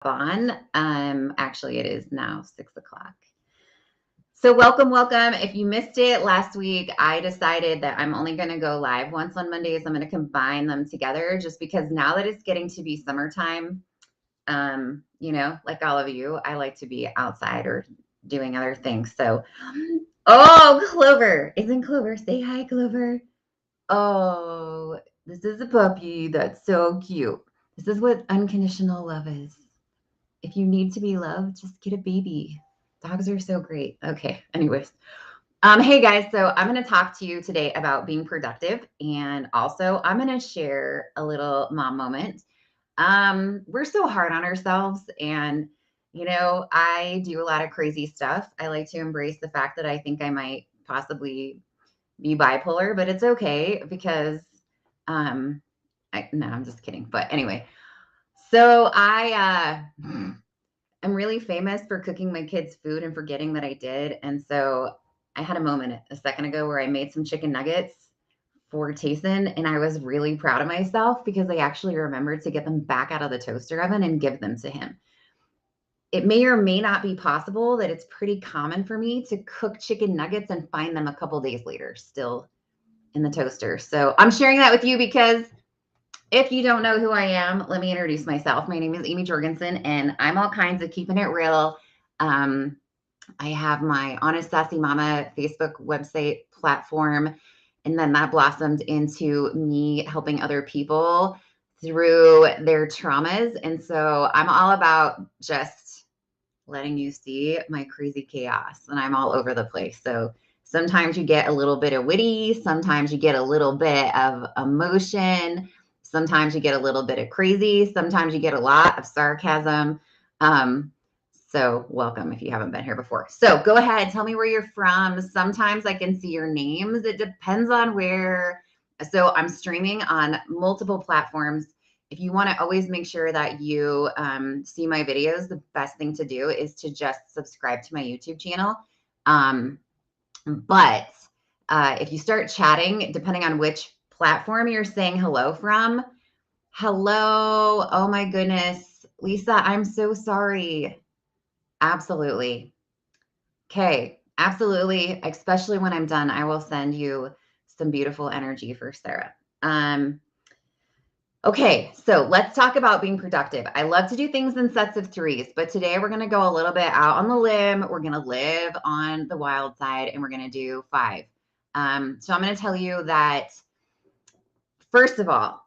on. Actually, it is now 6 o'clock. So, welcome, welcome. If you missed it last week, I decided that I'm only going to go live once on Mondays. I'm going to combine them together just because now that it's getting to be summertime, like all of you, I like to be outside or doing other things. So, oh, Clover. Isn't Clover? Say hi, Clover. Oh, this is a puppy. That's so cute. This is what unconditional love is. If you need to be loved, just get a baby. Dogs are so great. Okay, anyways. Hey guys, so I'm going to talk to you today about being productive, and also I'm going to share a little mom moment. We're so hard on ourselves, and I do a lot of crazy stuff. I like to embrace the fact that I think I might possibly be bipolar, but it's okay because no, I'm just kidding. But anyway, so I'm really famous for cooking my kids food and forgetting that I did. And so I had a moment a second ago where I made some chicken nuggets for Tayson, and I was really proud of myself because I actually remembered to get them back out of the toaster oven and give them to him. It may or may not be possible that it's pretty common for me to cook chicken nuggets and find them a couple days later still in the toaster. So I'm sharing that with you because if you don't know who I am, let me introduce myself. My name is Amy Jorgensen, and I'm all kinds of keeping it real. Um, I have my Honest Sassy Mama Facebook website platform, and then that blossomed into me helping other people through their traumas. And so I'm all about just letting you see my crazy chaos, and I'm all over the place. So sometimes you get a little bit of witty, sometimes you get a little bit of emotion, sometimes you get a little bit of crazy, sometimes you get a lot of sarcasm. So welcome if you haven't been here before. So go ahead, tell me where you're from. Sometimes I can see your names. It depends on where. So I'm streaming on multiple platforms. If you want to always make sure that you see my videos, the best thing to do is to just subscribe to my YouTube channel. But if you start chatting, depending on which platform you're saying hello from, hello. Oh my goodness. Lisa, I'm so sorry. Absolutely. Okay. Absolutely. Especially when I'm done, I will send you some beautiful energy for Sarah. Okay, so let's talk about being productive. I love to do things in sets of threes, but today we're going to go a little bit out on the limb. We're going to live on the wild side, and we're going to do 5. So I'm going to tell you that, first of all,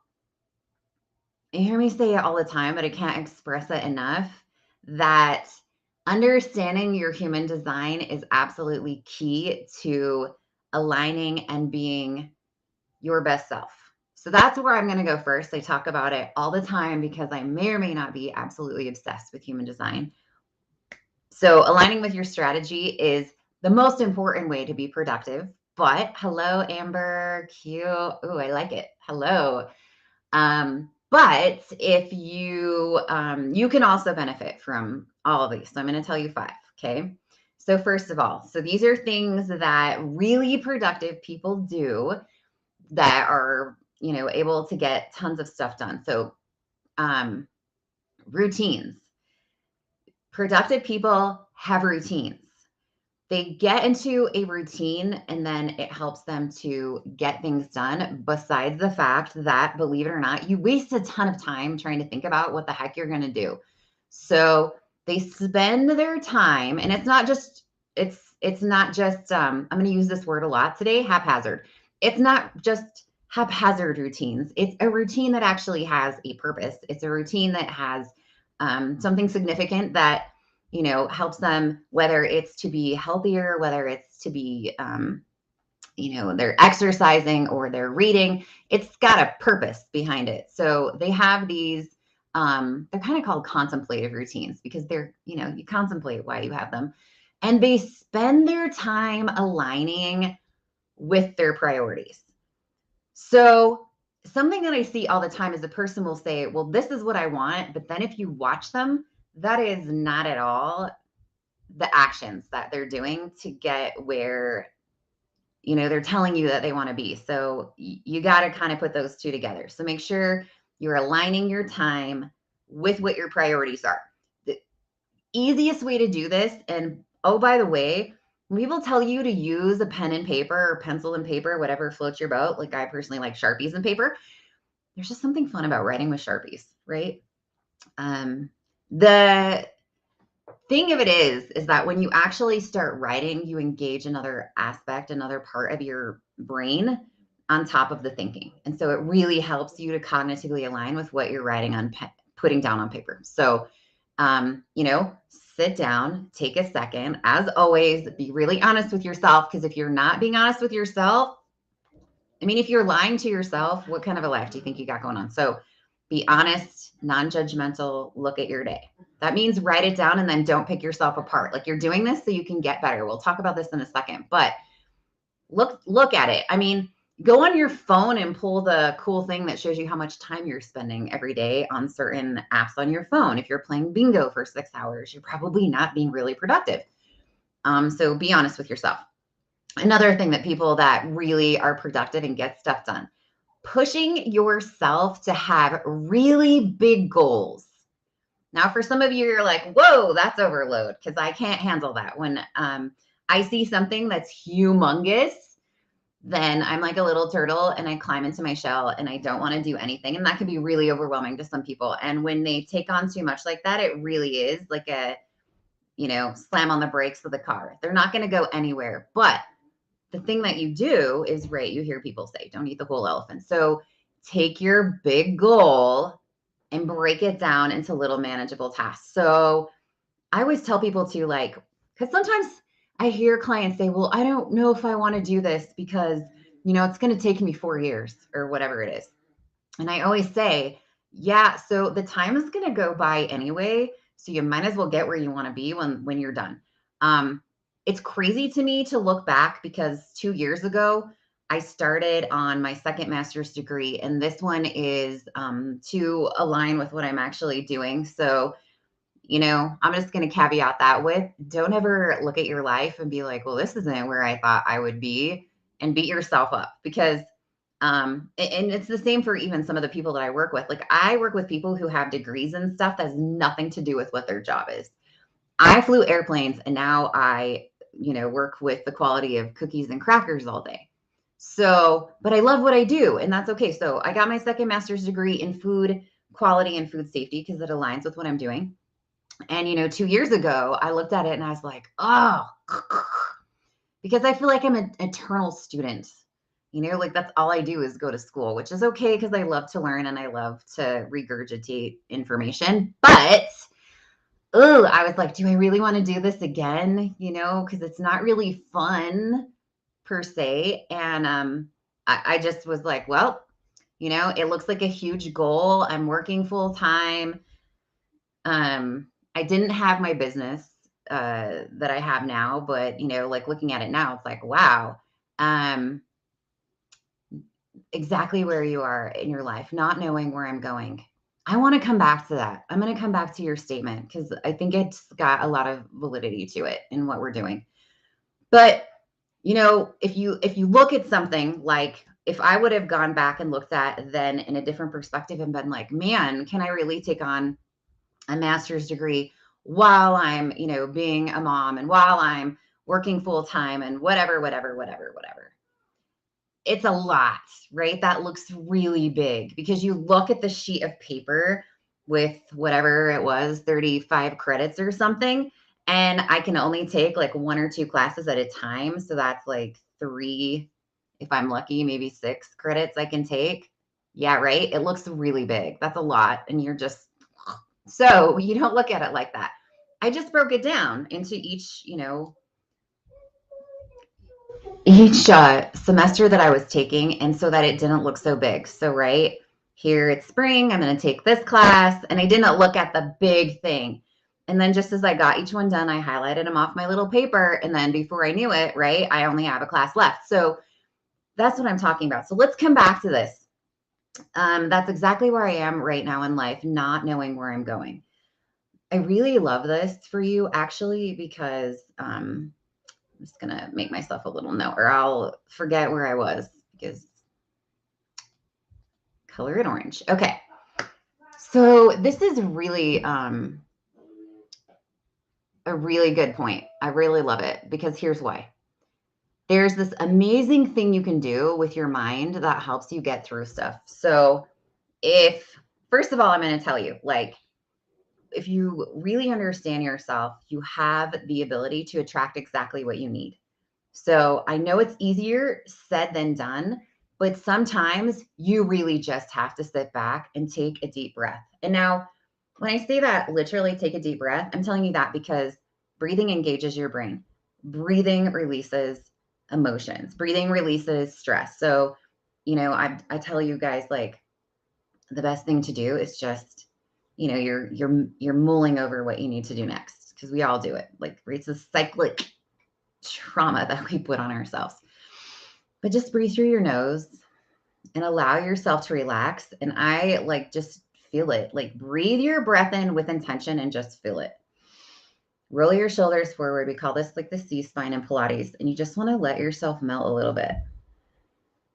you hear me say it all the time, but I can't express it enough, that understanding your human design is absolutely key to aligning and being your best self. So that's where I'm going to go first. I talk about it all the time because I may or may not be absolutely obsessed with human design. So aligning with your strategy is the most important way to be productive. But hello, Amber, cute. Oh, I like it. Hello. But if you can also benefit from all of these. So I'm going to tell you 5. Okay. So first of all, so these are things that really productive people do that are, able to get tons of stuff done. So routines. Productive people have routines. They get into a routine and then it helps them to get things done. Besides the fact that, believe it or not, you waste a ton of time trying to think about what the heck you're going to do. So they spend their time, and it's not just I'm going to use this word a lot today, haphazard. It's not just haphazard routines. It's a routine that actually has a purpose. It's a routine that has something significant that helps them, whether it's to be healthier, whether it's to be, they're exercising or they're reading. It's got a purpose behind it. So they have these, they're kind of called contemplative routines because they're, you contemplate why you have them. And they spend their time aligning with their priorities. So something that I see all the time is a person will say, well, this is what I want. But then if you watch them, that is not at all the actions that they're doing to get where, they're telling you that they want to be. So you got to kind of put those two together. So make sure you're aligning your time with what your priorities are. easiest way to do this, and oh, by the way, when people tell you to use a pen and paper or pencil and paper, whatever floats your boat, like I personally like Sharpies and paper, there's just something fun about writing with Sharpies, right? The thing of it is that when you actually start writing, you engage another aspect, another part of your brain on top of the thinking. And so it really helps you to cognitively align with what you're writing on, putting down on paper. So, sit down, take a second. As always, be really honest with yourself, because if you're not being honest with yourself, I mean, if you're lying to yourself, what kind of a life do you think you got going on? So be honest, non-judgmental, look at your day. That means write it down and then don't pick yourself apart. Like, you're doing this so you can get better. We'll talk about this in a second, but look at it. I mean, go on your phone and pull the cool thing that shows you how much time you're spending every day on certain apps on your phone. If you're playing bingo for 6 hours, you're probably not being really productive. So be honest with yourself. Another thing that people that really are productive and get stuff done, pushing yourself to have really big goals. Now, for some of you, you're like, whoa, that's overload, because I can't handle that. When I see something that's humongous, then I'm like a little turtle and I climb into my shell and I don't want to do anything. And that can be really overwhelming to some people. And when they take on too much like that, it really is like a, slam on the brakes with a car. They're not going to go anywhere. But the thing that you do is, right, you hear people say, don't eat the whole elephant. So take your big goal and break it down into little manageable tasks. So I always tell people to, like, because sometimes I hear clients say, well, I don't know if I want to do this because, it's going to take me 4 years or whatever it is. And I always say, yeah, so the time is going to go by anyway. So you might as well get where you want to be when you're done. It's crazy to me to look back, because 2 years ago, I started on my second master's degree, and this one is to align with what I'm actually doing. So, I'm just going to caveat that with, don't ever look at your life and be like, well, this isn't where I thought I would be, and beat yourself up, because and it's the same for even some of the people that I work with. Like, I work with people who have degrees and stuff that has nothing to do with what their job is. I flew airplanes, and now I, work with the quality of cookies and crackers all day. So, but I love what I do, and that's okay. So I got my second master's degree in food quality and food safety because it aligns with what I'm doing. And 2 years ago, I looked at it and I was like, oh, because I feel like I'm an eternal student. Like, that's all I do is go to school, which is okay because I love to learn and I love to regurgitate information. But I was like, do I really want to do this again? Because it's not really fun per se. And I just was like, well, it looks like a huge goal. I'm working full time. I didn't have my business that I have now, but like, looking at it now, it's like, wow, exactly where you are in your life, not knowing where I'm going. I want to come back to that. I'm going to come back to your statement because I think it's got a lot of validity to it in what we're doing. But if you look at something like, if I would have gone back and looked at then in a different perspective and been like, man, can I really take on a master's degree while I'm, being a mom and while I'm working full time and whatever. It's a lot, right? That looks really big because you look at the sheet of paper with whatever it was, 35 credits or something. And I can only take like 1 or 2 classes at a time. So that's like 3, if I'm lucky, maybe 6 credits I can take. Yeah, right. It looks really big. That's a lot. And you're just, so you don't look at it like that. I just broke it down into each semester that I was taking, and so that it didn't look so big. So right here, it's spring, I'm going to take this class, and I didn't look at the big thing. And then just as I got each one done, I highlighted them off my little paper, and then before I knew it, right, I only have a class left. So that's what I'm talking about. So let's come back to this. That's exactly where I am right now in life, not knowing where I'm going. I really love this for you, actually, because I'm just going to make myself a little note, or I'll forget where I was, because color it orange. Okay. So this is really a really good point. I really love it because here's why. There's this amazing thing you can do with your mind that helps you get through stuff. So first of all, I'm going to tell you, like, if you really understand yourself, you have the ability to attract exactly what you need. So I know it's easier said than done, but sometimes you really just have to sit back and take a deep breath. And now, when I say that, literally take a deep breath, I'm telling you that because breathing engages your brain. Breathing releases emotions. Breathing releases stress. So, I tell you guys, like, the best thing to do is just, you're mulling over what you need to do next, because we all do it. Like, it's a cyclic trauma that we put on ourselves. But just breathe through your nose and allow yourself to relax. And I just feel it. Like, breathe your breath in with intention and just feel it. Roll your shoulders forward. We call this like the C-spine in Pilates. And you just want to let yourself melt a little bit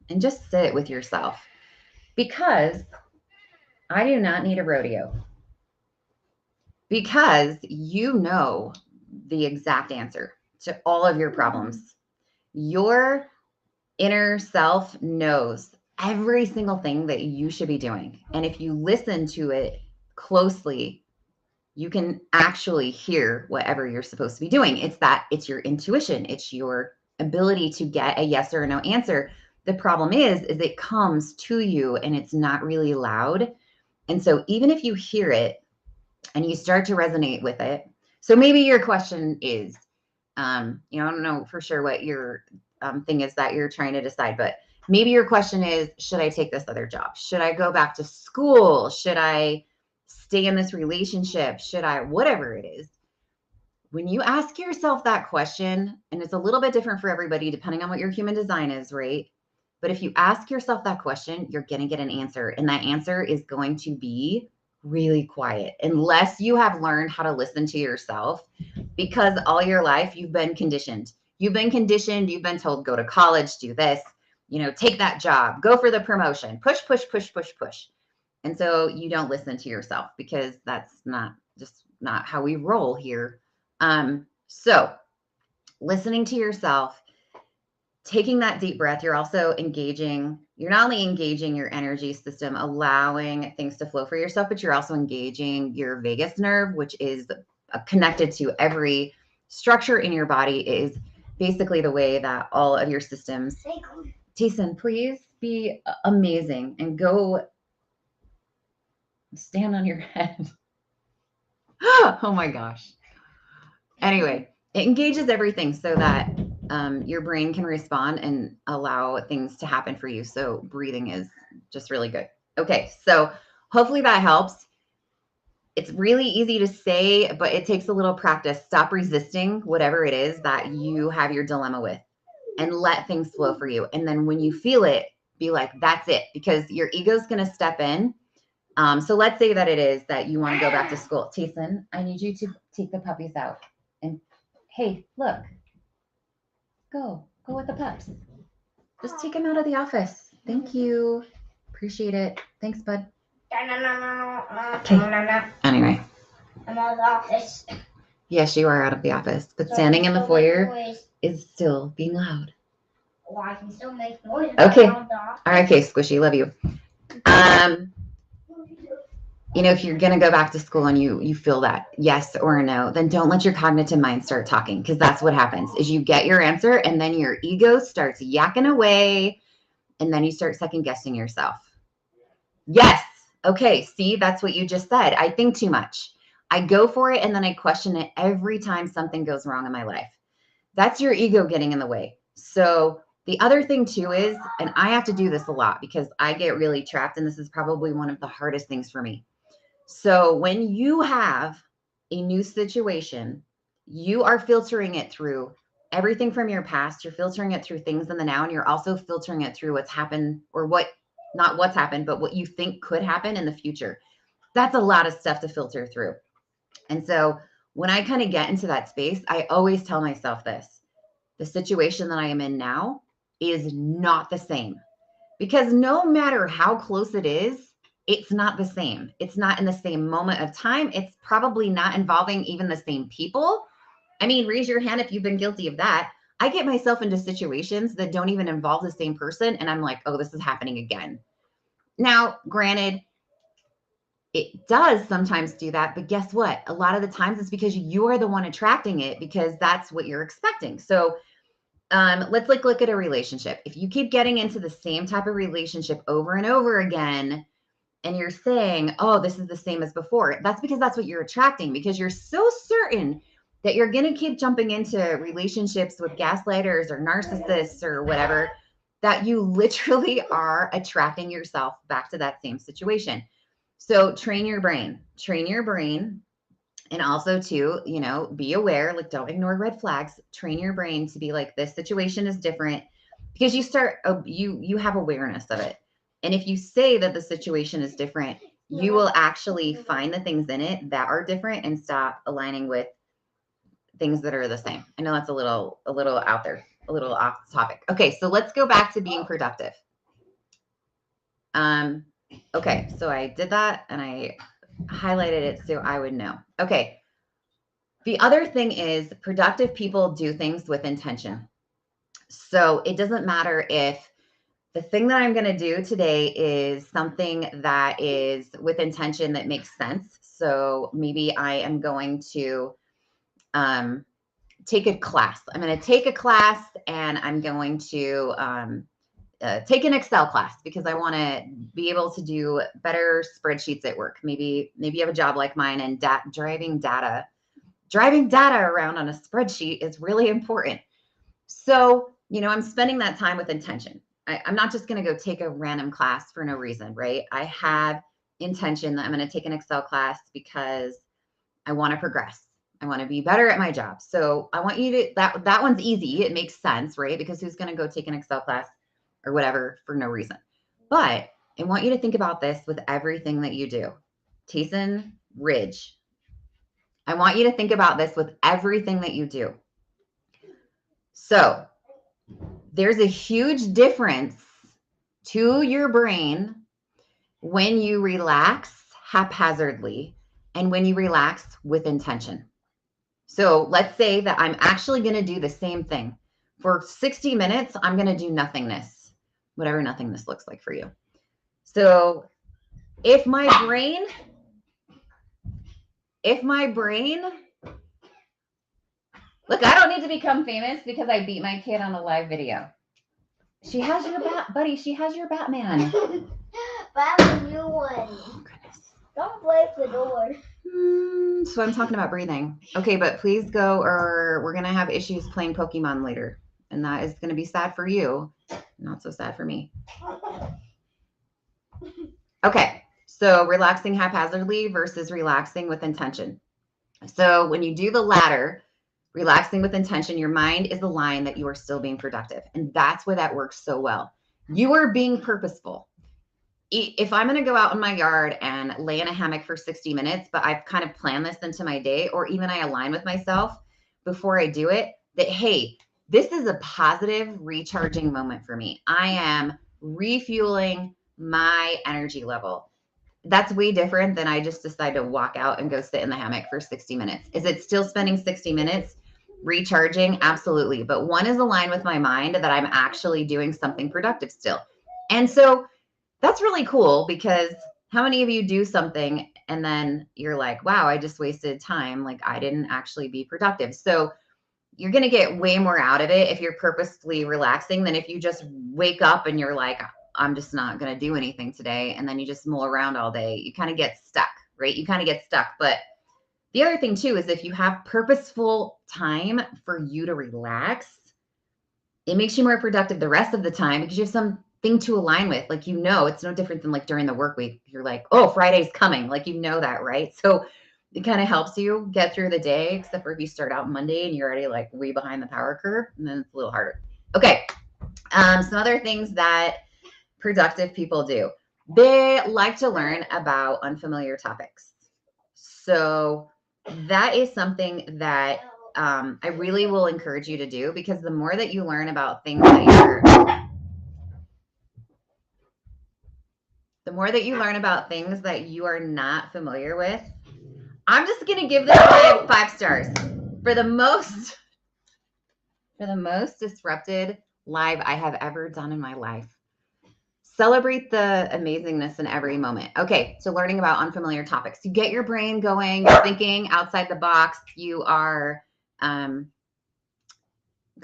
and just sit with yourself, because I do not need a rodeo, because you know the exact answer to all of your problems. Your inner self knows every single thing that you should be doing. And if you listen to it closely, you can actually hear whatever you're supposed to be doing. It's your intuition. It's your ability to get a yes or a no answer. The problem is it comes to you and it's not really loud. And so even if you hear it and you start to resonate with it, so maybe your question is, I don't know for sure what your thing is that you're trying to decide, but maybe your question is, should I take this other job? Should I go back to school? Should I stay in this relationship? Should I, whatever it is? When you ask yourself that question, and it's a little bit different for everybody depending on what your human design is, right? But if you ask yourself that question, you're going to get an answer. And that answer is going to be really quiet, unless you have learned how to listen to yourself, because all your life you've been conditioned. You've been told, go to college, do this, take that job, go for the promotion, push, push, push, push, push. And so you don't listen to yourself, because that's not how we roll here. So listening to yourself, taking that deep breath, you're not only engaging your energy system, allowing things to flow for yourself, but you're also engaging your vagus nerve, which is connected to every structure in your body. It is basically the way that all of your systems. Jason, please be amazing and go stand on your head. Oh my gosh. Anyway, it engages everything so that your brain can respond and allow things to happen for you. So breathing is just really good. Okay, so hopefully that helps. It's really easy to say, but it takes a little practice. Stop resisting whatever it is that you have your dilemma with, and let things flow for you. And then when you feel it, be like, that's it, because your ego's going to step in. So let's say that it is that you want to go back to school. Tayson, I need you to take the puppies out. And hey, look, go with the pups. Just take them out of the office. Thank you. Appreciate it. Thanks, bud. Okay. Anyway. I'm out of the office. Yes, you are out of the office, but standing in the foyer is still being loud. Well, I can still make noise. Okay. All right, okay, Squishy, love you. If you're going to go back to school and you feel that yes or no, then don't let your cognitive mind start talking, because that's what happens is you get your answer and then your ego starts yakking away, and then you start second guessing yourself. Yes. Okay. See, that's what you just said. I think too much. I go for it and then I question it every time something goes wrong in my life. That's your ego getting in the way. So the other thing too is, and I have to do this a lot because I get really trapped, and this is probably one of the hardest things for me. So when you have a new situation, you are filtering it through everything from your past. You're filtering it through things in the now, and you're also filtering it through what's happened, or not what's happened, but what you think could happen in the future. That's a lot of stuff to filter through. And so when I kind of get into that space, I always tell myself this: the situation that I am in now is not the same, because no matter how close it is, it's not the same. It's not in the same moment of time. It's probably not involving even the same people. I mean, raise your hand if you've been guilty of that. I get myself into situations that don't even involve the same person. And I'm like, oh, this is happening again. Now, granted, it does sometimes do that, but guess what? A lot of the times it's because you are the one attracting it because that's what you're expecting. So let's look at a relationship. If you keep getting into the same type of relationship over and over again, and you're saying, oh, this is the same as before, that's because that's what you're attracting, because you're so certain that you're going to keep jumping into relationships with gaslighters or narcissists or whatever, that you literally are attracting yourself back to that same situation. So train your brain, and also to, be aware, like don't ignore red flags, train your brain to be like, this situation is different, because you have awareness of it. And if you say that the situation is different, you will actually find the things in it that are different and stop aligning with things that are the same. I know that's a little out there, a little off topic. Okay, so let's go back to being productive. Okay, so I did that and I highlighted it so I would know. Okay. The other thing is productive people do things with intention. So it doesn't matter if the thing that I'm going to do today is something that is with intention that makes sense. So maybe I am going to take a class. I'm going to take a class and I'm going to take an Excel class because I want to be able to do better spreadsheets at work. Maybe you have a job like mine, and driving data around on a spreadsheet is really important. So, I'm spending that time with intention. I'm not just going to go take a random class for no reason, right? I have intention that I'm going to take an Excel class because I want to progress. I want to be better at my job. So I want you to, that one's easy. It makes sense, right? Because who's going to go take an Excel class or whatever for no reason? But I want you to think about this with everything that you do. Tayson Ridge. I want you to think about this with everything that you do. So there's a huge difference to your brain when you relax haphazardly and when you relax with intention. So let's say that I'm actually going to do the same thing. For 60 minutes, I'm going to do nothingness, whatever nothingness looks like for you. So if my brain, look, I don't need to become famous because I beat my kid on a live video. She has your buddy. She has your Batman. But I have a new one. Oh, goodness. Don't break the door. So I'm talking about breathing. Okay, but please go, or we're going to have issues playing Pokemon later. And that is going to be sad for you. Not so sad for me. Okay, so relaxing haphazardly versus relaxing with intention. So when you do the latter, relaxing with intention, your mind is aligned that you are still being productive. And that's why that works so well. You are being purposeful. If I'm going to go out in my yard and lay in a hammock for 60 minutes, but I've kind of planned this into my day, or even I align with myself before I do it, that, hey, this is a positive recharging moment for me. I am refueling my energy level. That's way different than I just decide to walk out and go sit in the hammock for 60 minutes. Is it still spending 60 minutes recharging? Absolutely. But one is aligned with my mind that I'm actually doing something productive still. And so that's really cool, because how many of you do something and then you're like, wow, I just wasted time. Like I didn't actually be productive. So you're going to get way more out of it if you're purposefully relaxing than if you just wake up and you're like, I'm just not going to do anything today. And then you just mull around all day. You kind of get stuck, right? You kind of get stuck. But the other thing too is if you have purposeful time for you to relax, it makes you more productive the rest of the time because you have something to align with. Like, it's no different than like during the work week. You're like, oh, Friday's coming. Like, that, right? So it kind of helps you get through the day, except for if you start out Monday and you're already like way behind the power curve, and then it's a little harder. Okay. Some other things that productive people do. They like to learn about unfamiliar topics. So that is something that I really will encourage you to do, because the more that you learn about things that you are not familiar with, I'm just going to give this 5 stars. For the most disrupted live I have ever done in my life. Celebrate the amazingness in every moment. Okay, so learning about unfamiliar topics. You get your brain going, you're thinking outside the box. You are, go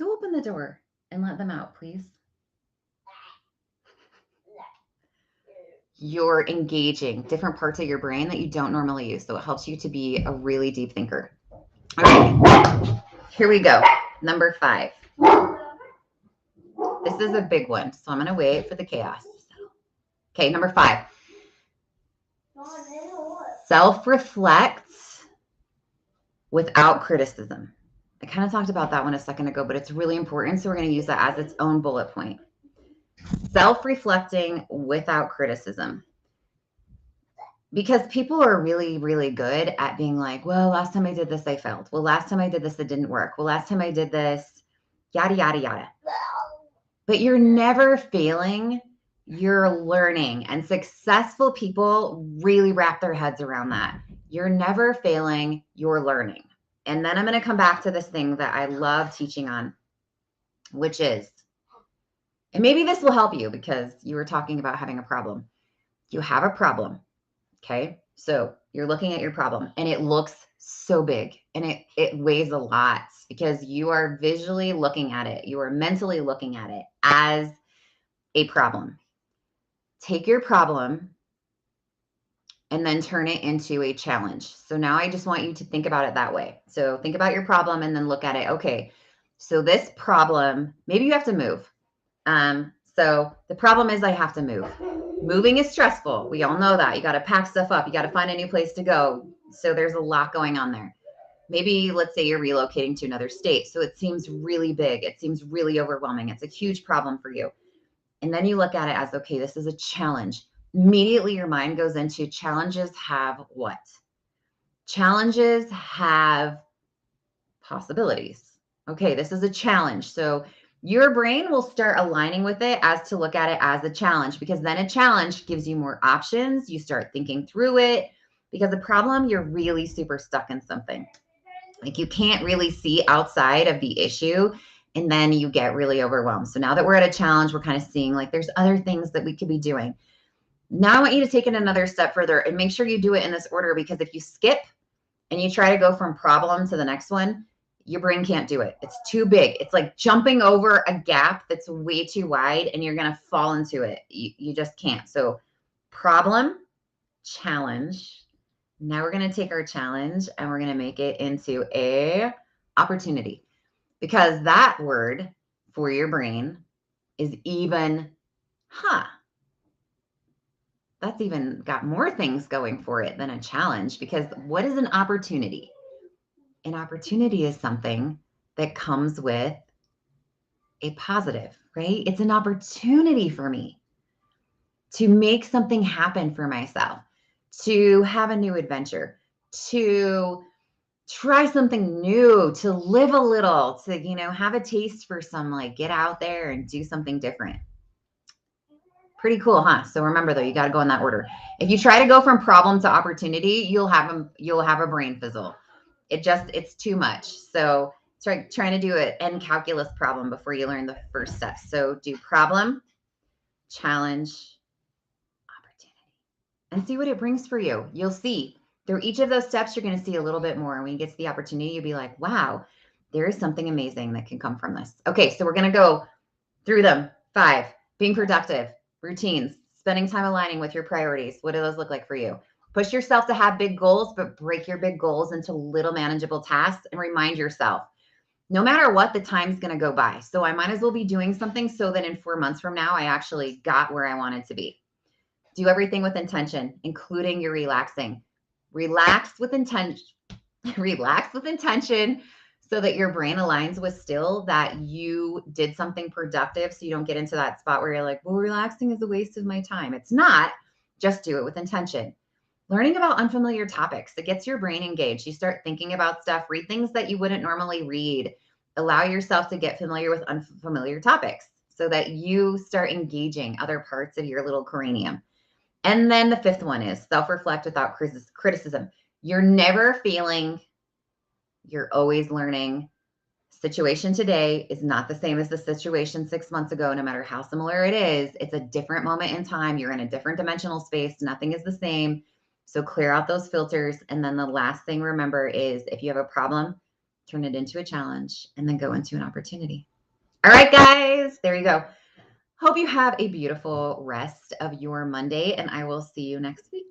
open the door and let them out, please. You're engaging different parts of your brain that you don't normally use. So it helps you to be a really deep thinker. All right, here we go. Number 5. This is a big one, so I'm going to wait for the chaos. Okay, number 5. Self-reflect without criticism. I kind of talked about that one a second ago, but it's really important. So we're going to use that as its own bullet point. Self-reflecting without criticism. Because people are really, really good at being like, well, last time I did this, I failed. Well, last time I did this, it didn't work. Well, last time I did this, yada, yada, yada. But you're never failing. You're learning. And successful people really wrap their heads around that. You're never failing. You're learning. And then I'm going to come back to this thing that I love teaching on, which is, and maybe this will help you because you were talking about having a problem. You have a problem. Okay. So you're looking at your problem and it looks so big and it weighs a lot because you are visually looking at it. You are mentally looking at it as a problem. Take your problem and then turn it into a challenge. So now I just want you to think about it that way. So think about your problem and then look at it. Okay. So this problem, maybe you have to move. So the problem is I have to move. Moving is stressful. We all know that. You got to pack stuff up. You got to find a new place to go. So there's a lot going on there. Maybe let's say you're relocating to another state. So it seems really big. It seems really overwhelming. It's a huge problem for you. And then you look at it as, okay, this is a challenge. Immediately your mind goes into challenges have what? Challenges have possibilities. Okay, this is a challenge. So your brain will start aligning with it as to look at it as a challenge, because then a challenge gives you more options. You start thinking through it, because the problem, you're really super stuck in something. Like you can't really see outside of the issue, and then you get really overwhelmed. So now that we're at a challenge, we're kind of seeing like there's other things that we could be doing. Now I want you to take it another step further and make sure you do it in this order, because if you skip and you try to go from problem to the next one, your brain can't do it. It's too big. It's like jumping over a gap that's way too wide and you're going to fall into it. You just can't. So problem, challenge. Now we're going to take our challenge and we're going to make it into a opportunity, because that word for your brain is even, that's even got more things going for it than a challenge, because what is an opportunity? An opportunity is something that comes with a positive, right? It's an opportunity for me to make something happen for myself, to have a new adventure, to try something new, to live a little, to, have a taste for some, like get out there and do something different. Pretty cool, huh? So remember though, you got to go in that order. If you try to go from problem to opportunity, you'll have a brain fizzle. It's too much. So trying to do an end calculus problem before you learn the first steps. So do problem, challenge, opportunity, and see what it brings for you. You'll see through each of those steps, you're going to see a little bit more. And when you get to the opportunity, you'll be like, wow, there is something amazing that can come from this. Okay, so we're going to go through them. 5, being productive, routines, spending time aligning with your priorities. What do those look like for you? Push yourself to have big goals, but break your big goals into little manageable tasks and remind yourself, no matter what, the time's going to go by. So I might as well be doing something so that in 4 months from now, I actually got where I wanted to be. Do everything with intention, including your relaxing. Relax with intention. Relax with intention so that your brain aligns with still that you did something productive, so you don't get into that spot where you're like, well, relaxing is a waste of my time. It's not. Just do it with intention. Learning about unfamiliar topics, it gets your brain engaged. You start thinking about stuff, read things that you wouldn't normally read. Allow yourself to get familiar with unfamiliar topics so that you start engaging other parts of your little cranium. And then the 5th one is self-reflect without criticism. You're never feeling You're always learning. Situation today is not the same as the situation 6 months ago, no matter how similar it is. It's a different moment in time. You're in a different dimensional space. Nothing is the same. So clear out those filters. And then the last thing, remember, is if you have a problem, turn it into a challenge and then go into an opportunity. All right, guys, there you go. Hope you have a beautiful rest of your Monday, and I will see you next week.